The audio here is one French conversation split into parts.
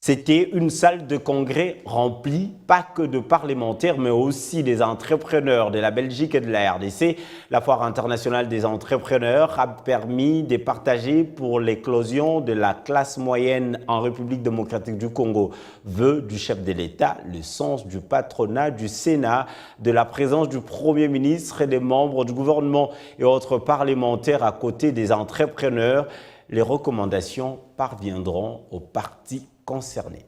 C'était une salle de congrès remplie, pas que de parlementaires, mais aussi des entrepreneurs de la Belgique et de la RDC. La Foire internationale des entrepreneurs a permis de partager pour l'éclosion de la classe moyenne en République démocratique du Congo. Vœu du chef de l'État, le sens du patronat du Sénat, de la présence du Premier ministre et des membres du gouvernement et autres parlementaires à côté des entrepreneurs. Les recommandations parviendront aux partis concernés.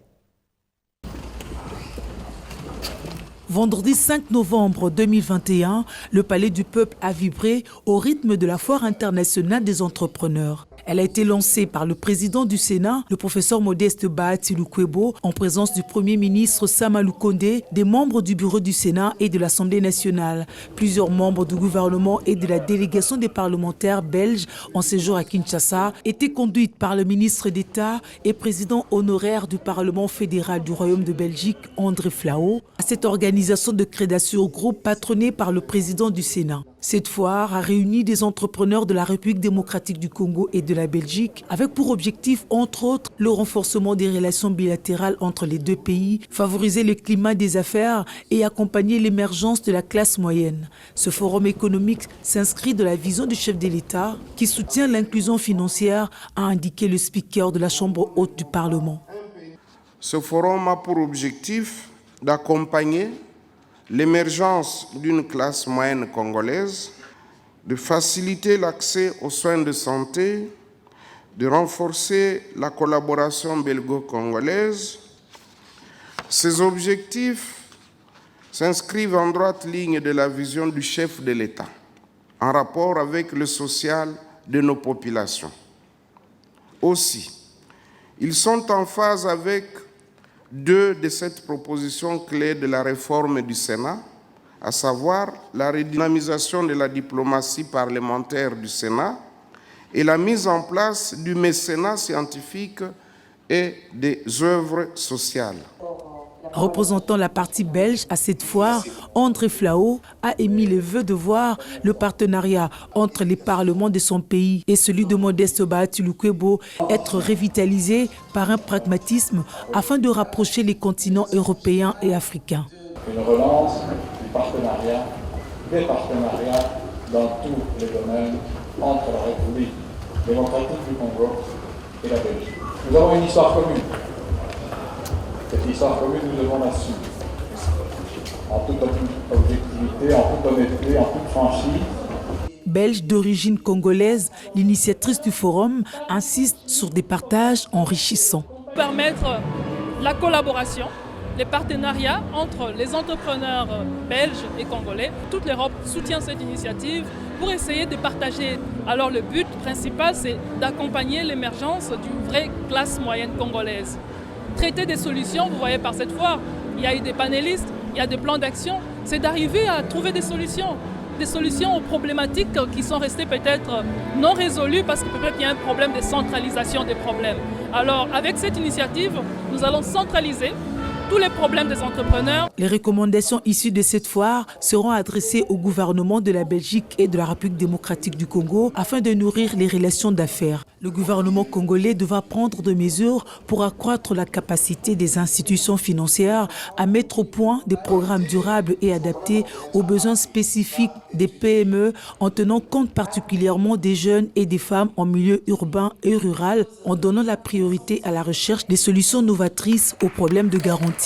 Vendredi 5 novembre 2021, le Palais du Peuple a vibré au rythme de la Foire internationale des entrepreneurs. Elle a été lancée par le président du Sénat, le professeur Modeste Bahati Lukwebo, en présence du Premier ministre Sama Lukonde, des membres du bureau du Sénat et de l'Assemblée nationale. Plusieurs membres du gouvernement et de la délégation des parlementaires belges en séjour à Kinshasa étaient conduites par le ministre d'État et président honoraire du Parlement fédéral du Royaume de Belgique, André Flao, à cette organisation de création groupe patronnée par le président du Sénat. Cette foire a réuni des entrepreneurs de la République démocratique du Congo et de la Belgique, avec pour objectif, entre autres, le renforcement des relations bilatérales entre les deux pays, favoriser le climat des affaires et accompagner l'émergence de la classe moyenne. Ce forum économique s'inscrit de la vision du chef de l'État, qui soutient l'inclusion financière, a indiqué le speaker de la Chambre haute du Parlement. Ce forum a pour objectif d'accompagner l'émergence d'une classe moyenne congolaise, de faciliter l'accès aux soins de santé, de renforcer la collaboration belgo-congolaise. Ces objectifs s'inscrivent en droite ligne de la vision du chef de l'État, en rapport avec le social de nos populations. Aussi, ils sont en phase avec deux de cette proposition clé de la réforme du Sénat, à savoir la redynamisation de la diplomatie parlementaire du Sénat et la mise en place du mécénat scientifique et des œuvres sociales. Représentant la partie belge à cette foire, André Flao a émis le vœu de voir le partenariat entre les parlements de son pays et celui de Modeste Bahati Lukwebo être revitalisé par un pragmatisme afin de rapprocher les continents européens et africains. Une relance du partenariat, des partenariats dans tous les domaines entre la République démocratique du Congo et la Belgique. Nous avons une histoire commune. Cette histoire commune, nous devons l'assumer. En toute objectivité, en toute honnêteté, en toute franchise. Belge d'origine congolaise, l'initiatrice du forum insiste sur des partages enrichissants. Permettre la collaboration, les partenariats entre les entrepreneurs belges et congolais. Toute l'Europe soutient cette initiative pour essayer de partager. Alors le but principal, c'est d'accompagner l'émergence d'une vraie classe moyenne congolaise. Traiter des solutions, vous voyez par cette foire, il y a eu des panélistes, il y a des plans d'action, c'est d'arriver à trouver des solutions aux problématiques qui sont restées peut-être non résolues parce que peut-être il y a un problème de centralisation des problèmes. Alors avec cette initiative, nous allons centraliser tous les problèmes des entrepreneurs. Les recommandations issues de cette foire seront adressées au gouvernement de la Belgique et de la République démocratique du Congo afin de nourrir les relations d'affaires. Le gouvernement congolais devra prendre des mesures pour accroître la capacité des institutions financières à mettre au point des programmes durables et adaptés aux besoins spécifiques des PME en tenant compte particulièrement des jeunes et des femmes en milieu urbain et rural en donnant la priorité à la recherche des solutions novatrices aux problèmes de garantie.